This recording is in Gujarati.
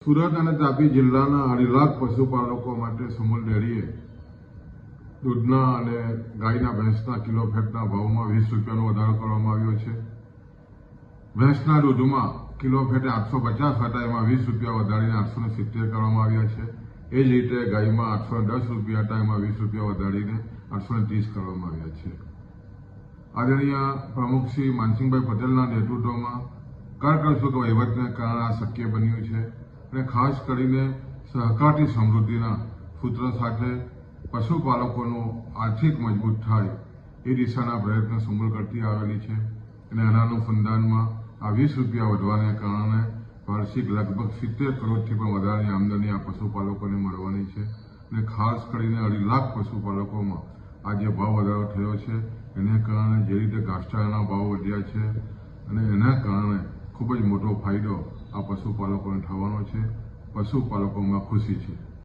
સુરત અને તાપી જિલ્લાના 2.5 લાખ પશુપાલકો માટે સુમુલ ડેરીએ દૂધના અને ગાયના ભેંસના કિલો ફેટના ભાવમાં 20 રૂપિયાનો વધારો કરવામાં આવ્યો છે। ભેંસના દૂધમાં કિલો ફેટે 850 હતા, એમાં 20 રૂપિયા વધારીને 870 કરવામાં આવ્યા છે। એ જ રીતે ગાયમાં 810 રૂપિયા હતા, એમાં 20 રૂપિયા વધારીને 830 કરવામાં આવ્યા છે। આદરણીય પ્રમુખ શ્રી માનસિંહભાઈ પટેલના નેતૃત્વમાં કરકસર વહીવટને કારણે આ શક્ય બન્યું છે અને ખાસ કરીને સહકારથી સમૃદ્ધિના સૂત્ર સાથે પશુપાલકોનું આર્થિક મજબૂત થાય એ દિશાના પ્રયત્ન સુમુલ કરતી આવેલી છે અને આના અનુસંધાનમાં આ 20 રૂપિયા વધવાને કારણે વાર્ષિક લગભગ 70 કરોડથી પણ વધારાની આમદની આ પશુપાલકોને મળવાની છે અને ખાસ કરીને 2.5 લાખ પશુપાલકોમાં આ જે ભાવ વધારો થયો છે એને કારણે જે રીતે ઘાસચારાના ભાવ વધ્યા છે અને એના કારણે ખૂબ જ મોટો ફાયદો આ પશુપાલકોને થવાનો છે। પશુપાલકોમાં ખુશી છે।